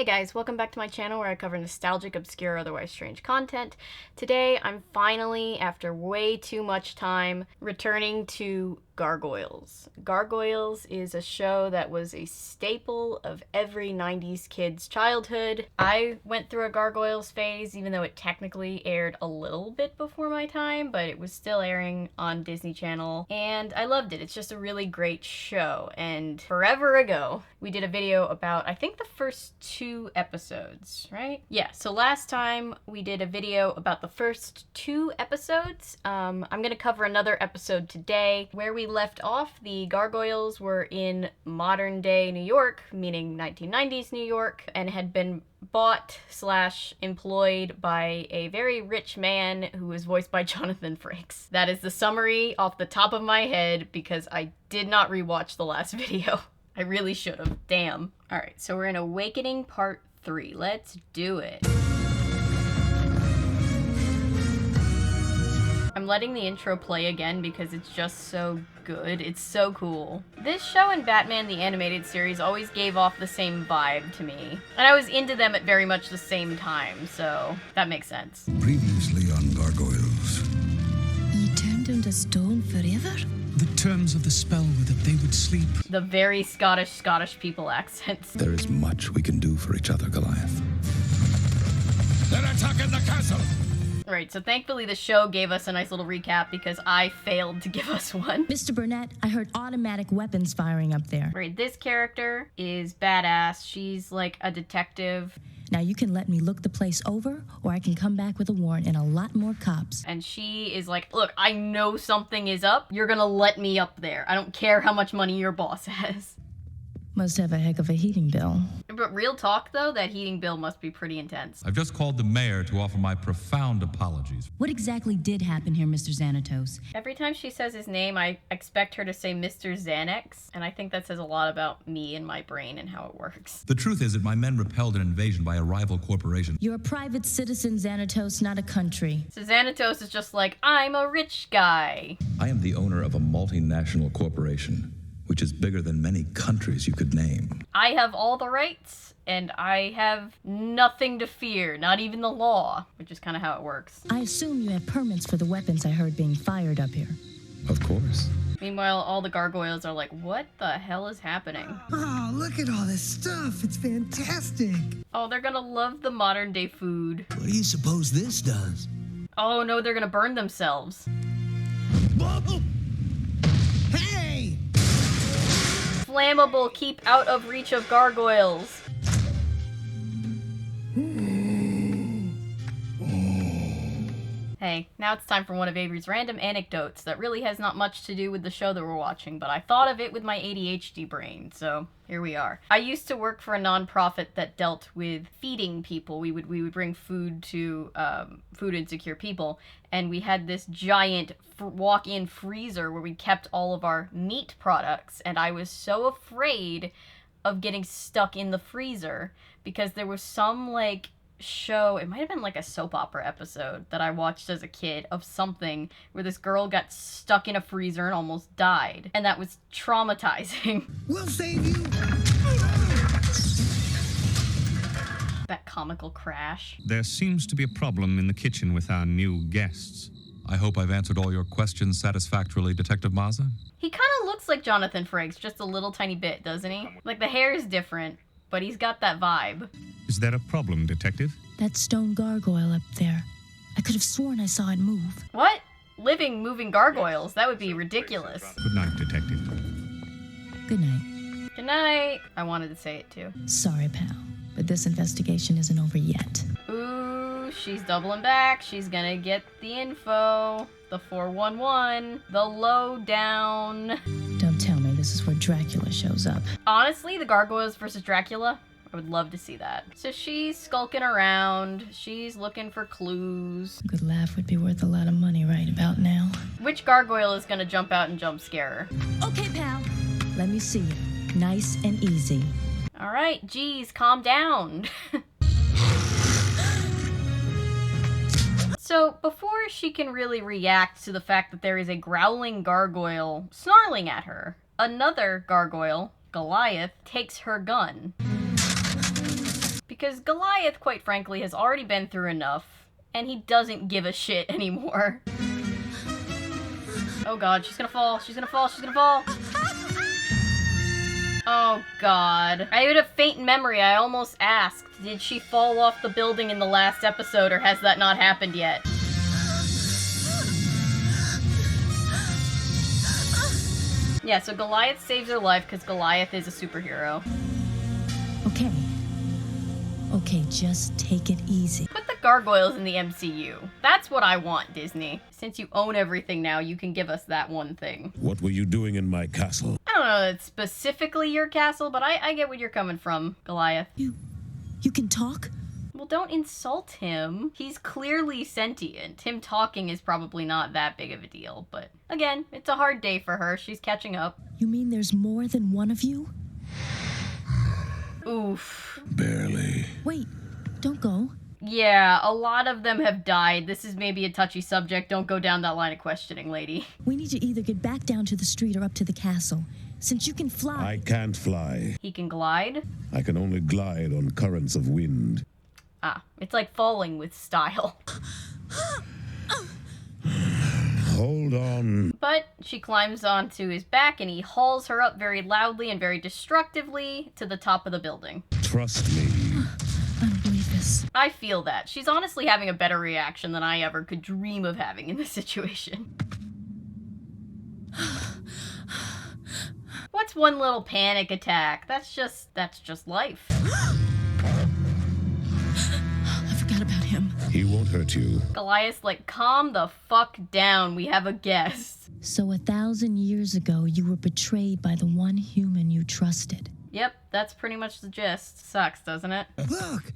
Hey guys, welcome back to my channel where I cover nostalgic, obscure, otherwise strange content. Today, I'm finally, after way too much time, returning to Gargoyles. Gargoyles is a show that was a staple of every 90s kid's childhood. I went through a Gargoyles phase, even though it technically aired a little bit before my time, but it was still airing on Disney Channel, and I loved it. It's just a really great show, and forever ago, we did a video about, I think, the first 2 episodes, right? Yeah, so last time we did a video about the first 2 episodes. I'm gonna cover another episode today. Where we left off, the Gargoyles were in modern day New York, meaning 1990s New York, and had been bought / employed by a very rich man who was voiced by Jonathan Frakes. That is the summary off the top of my head because I did not rewatch the last video. I really should have. Damn. Alright, so we're in Awakening Part 3. Let's do it. I'm letting the intro play again because it's just so good. It's so cool. This show and Batman the Animated Series always gave off the same vibe to me. And I was into them at very much the same time, so that makes sense. Previously on Gargoyles. You turned him to stone forever? The terms of the spell were that they would sleep. The very Scottish people accents. There is much we can do for each other, Goliath. They're attacking the castle! Right, so thankfully the show gave us a nice little recap because I failed to give us one. Mr. Burnett, I heard automatic weapons firing up there. Right, this character is badass. She's like a detective. Now you can let me look the place over, or I can come back with a warrant and a lot more cops. And she is like, look, I know something is up. You're gonna let me up there. I don't care how much money your boss has. Must have a heck of a heating bill. But real talk, though, that heating bill must be pretty intense. I've just called the mayor to offer my profound apologies. What exactly did happen here, Mr. Xanatos? Every time she says his name, I expect her to say Mr. Xanax, and I think that says a lot about me and my brain and how it works. The truth is that my men repelled an invasion by a rival corporation. You're a private citizen, Xanatos, not a country. So Xanatos is just like, I'm a rich guy. I am the owner of a multinational corporation, which is bigger than many countries you could name. I have all the rights, and I have nothing to fear, not even the law, which is kind of how it works. I assume you have permits for the weapons I heard being fired up here. Of course. Meanwhile, all the gargoyles are like, what the hell is happening? Oh, look at all this stuff. It's fantastic. Oh, they're gonna love the modern day food. What do you suppose this does? Oh no, they're gonna burn themselves. Whoa! Hey! Flammable, keep out of reach of gargoyles. Hey, now it's time for one of Avery's random anecdotes that really has not much to do with the show that we're watching, but I thought of it with my ADHD brain, so here we are. I used to work for a nonprofit that dealt with feeding people. We would bring food to food insecure people, and we had this giant walk-in freezer where we kept all of our meat products, and I was so afraid of getting stuck in the freezer because there was some like show, it might have been like a soap opera episode that I watched as a kid of something where this girl got stuck in a freezer and almost died, and that was traumatizing. We'll save you. That comical crash. There seems to be a problem in the kitchen with our new guests. I hope I've answered all your questions satisfactorily, Detective Mazza. He kind of looks like Jonathan Frakes, just a little tiny bit, doesn't he? Like the hair is different, but he's got that vibe. Is there a problem, Detective? That stone gargoyle up there. I could have sworn I saw it move. What? Living, moving gargoyles? That would be ridiculous. Good night, Detective. Good night. Good night. I wanted to say it too. Sorry, pal, but this investigation isn't over yet. Ooh, she's doubling back. She's gonna get the info. The 411. The lowdown. Don't tell me this is where Dracula shows up. Honestly, the Gargoyles versus Dracula, I would love to see that. So she's skulking around. She's looking for clues. A good laugh would be worth a lot of money right about now. Which gargoyle is gonna jump out and jump scare her? Okay, pal. Let me see you. Nice and easy. All right, geez, calm down. So before she can really react to the fact that there is a growling gargoyle snarling at her, another gargoyle, Goliath, takes her gun. Because Goliath, quite frankly, has already been through enough, and he doesn't give a shit anymore. Oh god, she's gonna fall, she's gonna fall, she's gonna fall! Oh god. I had a faint memory, I almost asked, did she fall off the building in the last episode, or has that not happened yet? Yeah, so Goliath saves her life because Goliath is a superhero. Okay. Okay, just take it easy. Put the Gargoyles in the MCU. That's what I want, Disney. Since you own everything now, you can give us that one thing. What were you doing in my castle? I don't know that it's specifically your castle, but I get where you're coming from, Goliath. You can talk? Well, don't insult him. He's clearly sentient. Him talking is probably not that big of a deal, but again, it's a hard day for her. She's catching up. You mean there's more than one of you? Oof. Barely. Wait, don't go. Yeah, a lot of them have died. This is maybe a touchy subject. Don't go down that line of questioning, lady. We need to either get back down to the street or up to the castle. Since you can fly... I can't fly. He can glide? I can only glide on currents of wind. Ah, it's like falling with style. Hold on. But she climbs onto his back and he hauls her up very loudly and very destructively to the top of the building. Trust me. I don't believe this. I feel that. She's honestly having a better reaction than I ever could dream of having in this situation. What's one little panic attack? That's just life. I forgot about him. He won't hurt you. Goliath's like, calm the fuck down. We have a guest. So 1,000 years ago, you were betrayed by the one human you trusted. Yep, that's pretty much the gist. Sucks, doesn't it? Look!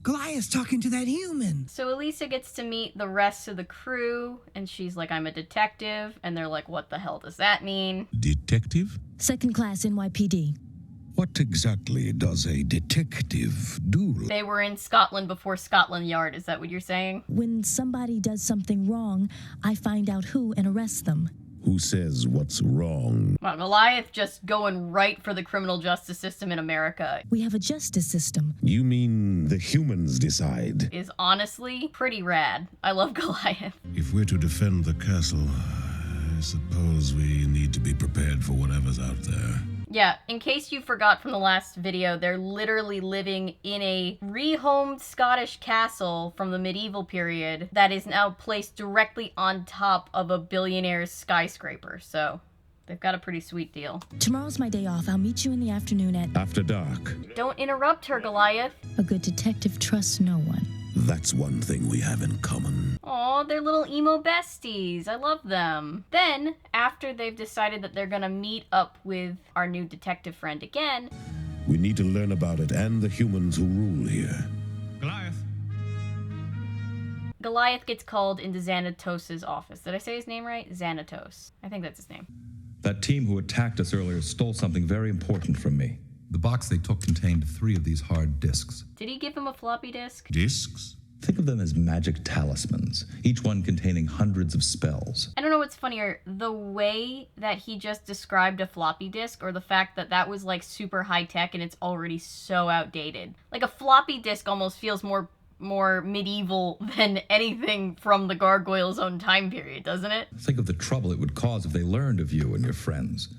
Goliath's talking to that human. So Elisa gets to meet the rest of the crew, and she's like, I'm a detective, and they're like, what the hell does that mean? Detective? Second class NYPD. What exactly does a detective do? They were in Scotland before Scotland Yard, is that what you're saying? When somebody does something wrong, I find out who and arrest them. Who says what's wrong? Wow, Goliath just going right for the criminal justice system in America We have a justice system. You mean the humans decide? is honestly pretty rad. I love Goliath. If we're to defend the castle, I suppose we need to be prepared for whatever's out there. Yeah, in case you forgot from the last video, they're literally living in a rehomed Scottish castle from the medieval period that is now placed directly on top of a billionaire's skyscraper. So they've got a pretty sweet deal. Tomorrow's my day off. I'll meet you in the afternoon at... After dark. Don't interrupt her, Goliath. A good detective trusts no one. That's one thing we have in common. Aw, they're little emo besties. I love them. Then, after they've decided that they're gonna meet up with our new detective friend again, We need to learn about it and the humans who rule here. Goliath. Goliath gets called into Xanatos' office. Did I say his name right? Xanatos. I think that's his name. That team who attacked us earlier stole something very important from me. The box they took contained 3 of these hard discs. Did he give him a floppy disk? Discs? Think of them as magic talismans, each one containing hundreds of spells. I don't know what's funnier, the way that he just described a floppy disk or the fact that that was like super high tech and it's already so outdated. Like a floppy disk almost feels more medieval than anything from the Gargoyles' own time period, doesn't it? Think of the trouble it would cause if they learned of you and your friends.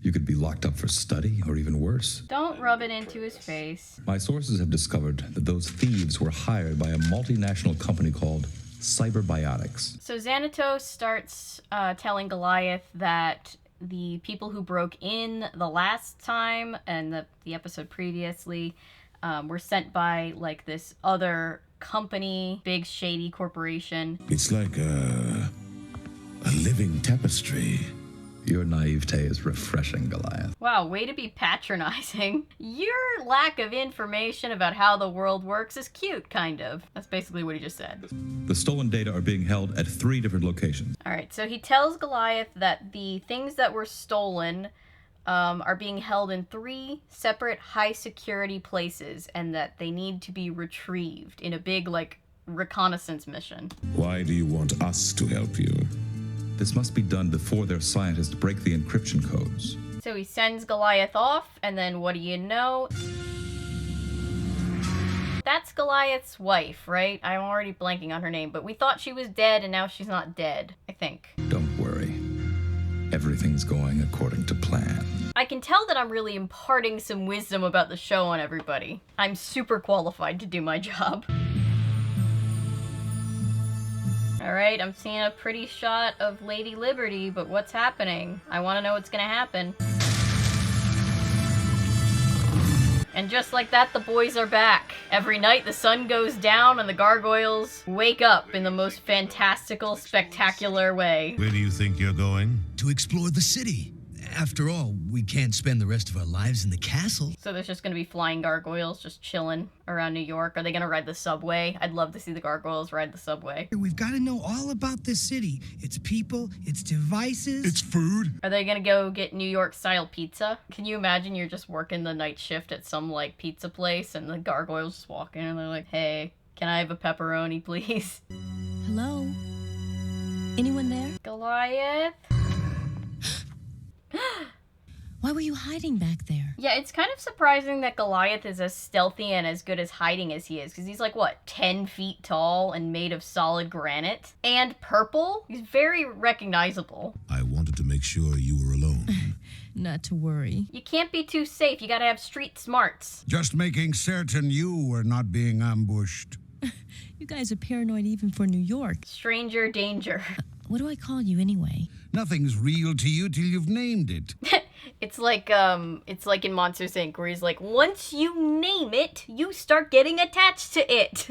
You could be locked up for study, or even worse. Don't rub it into his face. My sources have discovered that those thieves were hired by a multinational company called Cyberbiotics. So Xanatos starts telling Goliath that the people who broke in the last time and the episode previously were sent by like this other company, big shady corporation. It's like a living tapestry. Your naivete is refreshing, Goliath. Wow, way to be patronizing. Your lack of information about how the world works is cute, kind of. That's basically what he just said. The stolen data are being held at 3 different locations. All right, so he tells Goliath that the things that were stolen are being held in 3 separate high-security places and that they need to be retrieved in a big, like, reconnaissance mission. Why do you want us to help you? This must be done before their scientists break the encryption codes. So he sends Goliath off, and then what do you know? That's Goliath's wife, right? I'm already blanking on her name, but we thought she was dead and now she's not dead, I think. Don't worry. Everything's going according to plan. I can tell that I'm really imparting some wisdom about the show on everybody. I'm super qualified to do my job. Alright, I'm seeing a pretty shot of Lady Liberty, but what's happening? I want to know what's gonna happen. And just like that, the boys are back. Every night the sun goes down and the gargoyles wake up in the most fantastical, spectacular way. Where do you think you're going? To explore the city. After all, we can't spend the rest of our lives in the castle. So there's just gonna be flying gargoyles just chilling around New York. Are they gonna ride the subway? I'd love to see the gargoyles ride the subway. We've got to know all about this city. Its people, its devices. It's food. Are they gonna go get New York style pizza? Can you imagine you're just working the night shift at some like pizza place and the gargoyles just walk in and they're like, hey, can I have a pepperoni please? Hello? Anyone there? Goliath? Why were you hiding back there? Yeah, it's kind of surprising that Goliath is as stealthy and as good as hiding as he is, because he's like, what, 10 feet tall and made of solid granite? And purple? He's very recognizable. I wanted to make sure you were alone. Not to worry. You can't be too safe, you gotta have street smarts. Just making certain you were not being ambushed. You guys are paranoid even for New York. Stranger danger. What do I call you anyway? Nothing's real to you till you've named it. It's like in Monsters, Inc., where he's like, once you name it, you start getting attached to it.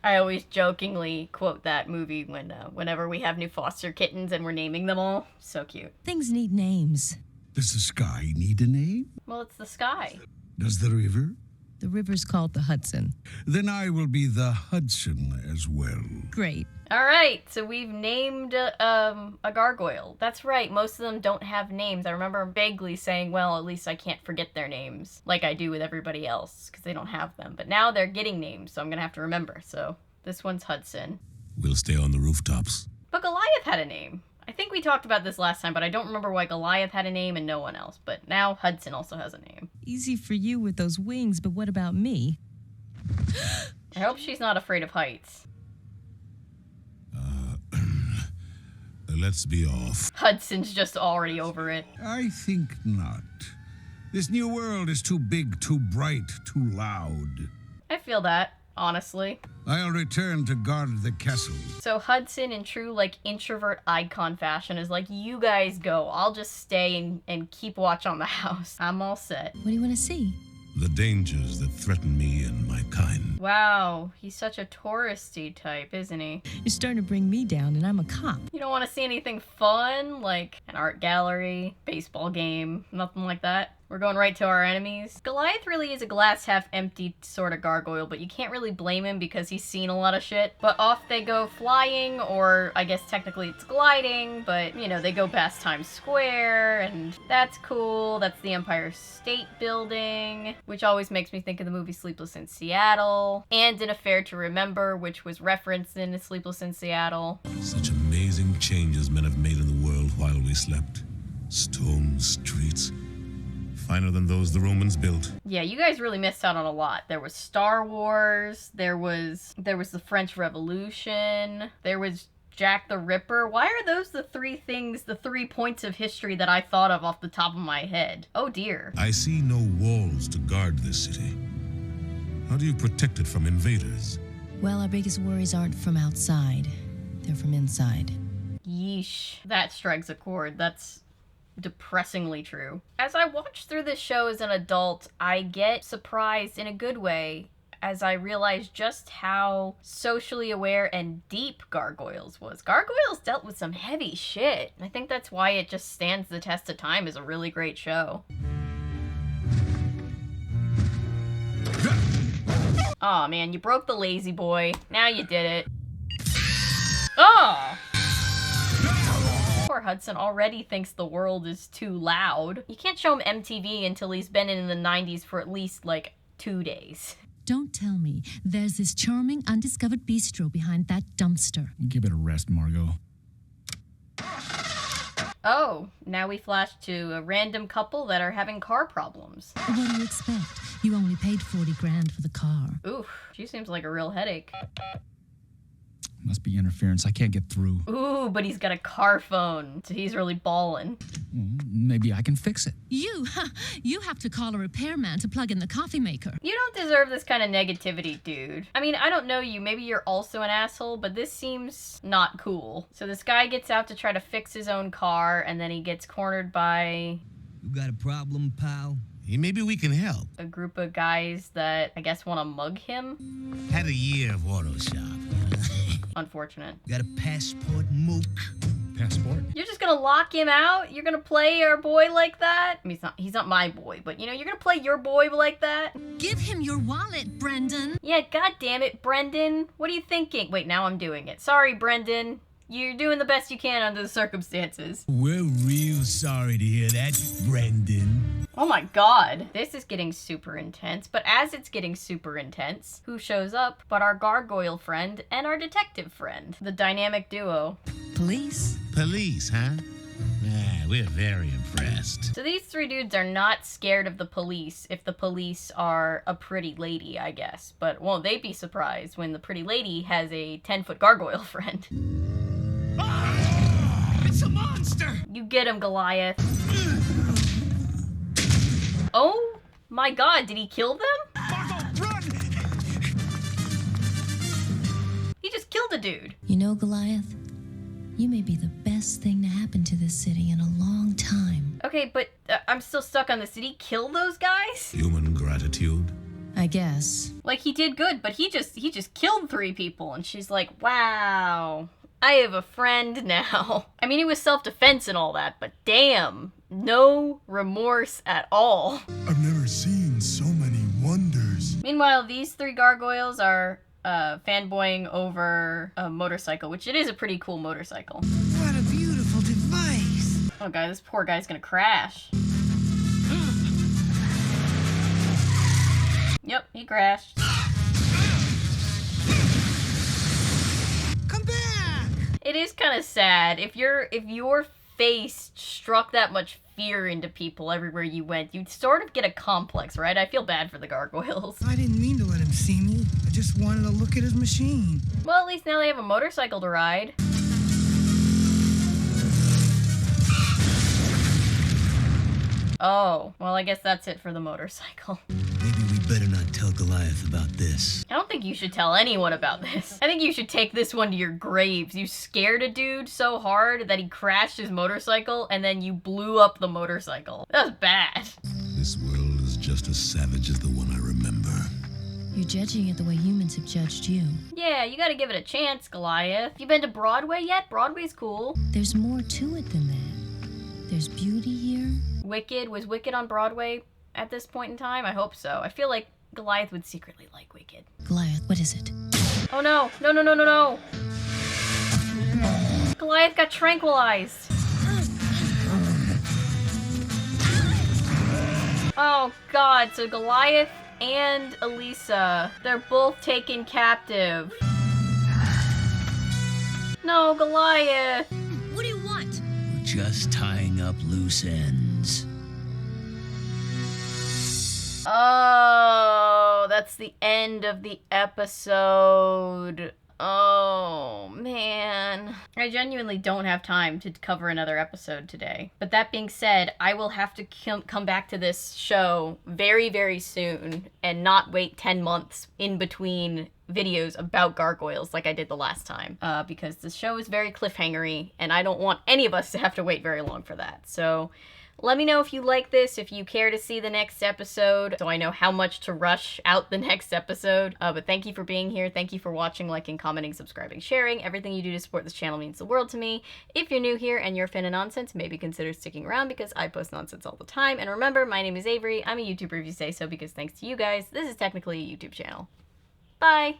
I always jokingly quote that movie whenever we have new foster kittens and we're naming them all. So cute. Things need names. Does the sky need a name? Well, it's the sky. Does the river? The river's called the Hudson. Then I will be the Hudson as well. Great. All right, so we've named a gargoyle. That's right, most of them don't have names. I remember vaguely saying, well, at least I can't forget their names, like I do with everybody else, because they don't have them. But now they're getting names, so I'm going to have to remember. So this one's Hudson. We'll stay on the rooftops. But Goliath had a name. I think we talked about this last time, but I don't remember why Goliath had a name and no one else. But now Hudson also has a name. Easy for you with those wings, but what about me? I hope she's not afraid of heights. Let's be off. Hudson's just already over it. I think not. This new world is too big, too bright, too loud. I feel that, honestly. I'll return to guard the castle. So Hudson, in true, like, introvert icon fashion, is like, you guys go. I'll just stay and keep watch on the house. I'm all set. What do you want to see? The dangers that threaten me and my kind. Wow, he's such a touristy type, isn't he? You're starting to bring me down, and I'm a cop. You don't want to see anything fun, like an art gallery, baseball game, nothing like that? We're going right to our enemies. Goliath really is a glass half empty sort of gargoyle, but you can't really blame him because he's seen a lot of shit. But off they go flying, or I guess technically it's gliding, but you know, they go past Times Square, and that's cool. That's the Empire State Building, which always makes me think of the movie Sleepless in Seattle, and An Affair to Remember, which was referenced in Sleepless in Seattle. Such amazing changes men have made in the world while we slept. Stone streets, finer than those the Romans built. Yeah, you guys really missed out on a lot. There was Star Wars, there was the French Revolution, there was Jack the Ripper. Why are those the 3 points of history that I thought of off the top of my head? Oh dear. I see no walls to guard this city. How do you protect it from invaders? Well, our biggest worries aren't from outside. They're from inside. Yeesh. That strikes a chord. That's depressingly true. As I watch through this show as an adult, I get surprised in a good way as I realize just how socially aware and deep Gargoyles was. Gargoyles dealt with some heavy shit. I think that's why it just stands the test of time as a really great show. Aw, man, you broke the lazy boy. Now you did it. Oh! Poor Hudson already thinks the world is too loud. You can't show him MTV until he's been in the 90s for at least, like, 2 days. Don't tell me. There's this charming, undiscovered bistro behind that dumpster. Give it a rest, Margot. Oh, now we flash to a random couple that are having car problems. What do you expect? You only paid 40 grand for the car. Oof, she seems like a real headache. Must be interference. I can't get through. Ooh, but he's got a car phone, so he's really ballin'. Maybe I can fix it. You have to call a repairman to plug in the coffee maker. You don't deserve this kind of negativity, dude. I mean, I don't know you. Maybe you're also an asshole, but this seems not cool. So this guy gets out to try to fix his own car, and then he gets cornered by You got a problem, pal? Maybe we can help. a group of guys that I guess want to mug him. Had a year of auto shop. Unfortunate. Got a passport, mook? Passport? You're just gonna lock him out? You're gonna play our boy like that? I mean, he's not my boy, but you know, you're gonna play your boy like that? Give him your wallet, Brendan. Yeah, god damn it, Brendan. What are you thinking? Wait, now I'm doing it. Sorry, Brendan. You're doing the best you can under the circumstances. We're real sorry to hear that, Brendan. Oh my god. This is getting super intense, but as it's getting super intense, who shows up but our gargoyle friend and our detective friend? The dynamic duo. Police? Police, huh? Yeah, we're very impressed. So these three dudes are not scared of the police if the police are a pretty lady, I guess. But won't they be surprised when the pretty lady has a 10-foot gargoyle friend? It's a monster! You get him, Goliath. Oh my god, did he kill them? Margot, run! He just killed a dude. You know, Goliath, you may be the best thing to happen to this city in a long time. Okay, but I'm still stuck on this. Did he kill those guys? Human gratitude. I guess. Like, he did good, but he just killed 3 people, and she's like, wow, I have a friend now. I mean, it was self-defense and all that, but damn, no remorse at all. I've never seen so many wonders. Meanwhile, these 3 gargoyles are fanboying over a motorcycle, which it is a pretty cool motorcycle. What a beautiful device. Oh god, this poor guy's gonna crash. Yep, he crashed. Come back! It is kind of sad. If your face struck that much fear into people everywhere you went, you'd sort of get a complex, right? I feel bad for the gargoyles. I didn't mean to let him see me. I just wanted to look at his machine. Well, at least now they have a motorcycle to ride. Oh, well, I guess that's it for the motorcycle. Maybe we better not tell Goliath about this. I don't think you should tell anyone about this. I think you should take this one to your graves. You scared a dude so hard that he crashed his motorcycle and then you blew up the motorcycle. That was bad. This world is just as savage as the one I remember. You're judging it the way humans have judged you. Yeah, you gotta give it a chance, Goliath. You been to Broadway yet? Broadway's cool. There's more to it than that. There's beauty here. Wicked? Was Wicked on Broadway at this point in time? I hope so. I feel like Goliath would secretly like Wicked. Goliath, what is it? Oh no. No, no, no, no, no. Goliath got tranquilized. Oh god, so Goliath and Elisa, they're both taken captive. No, Goliath. What do you want? We're just tying up loose ends. Oh, that's the end of the episode. Oh, man. I genuinely don't have time to cover another episode today. But that being said, I will have to come back to this show very, very soon and not wait 10 months in between videos about gargoyles like I did the last time. Because the show is very cliffhangery and I don't want any of us to have to wait very long for that. So let me know if you like this, if you care to see the next episode, so I know how much to rush out the next episode. But thank you for being here. Thank you for watching, liking, commenting, subscribing, sharing. Everything you do to support this channel means the world to me. If you're new here and you're a fan of nonsense, maybe consider sticking around because I post nonsense all the time. And remember, my name is Avery. I'm a YouTuber if you say so because thanks to you guys, this is technically a YouTube channel. Bye!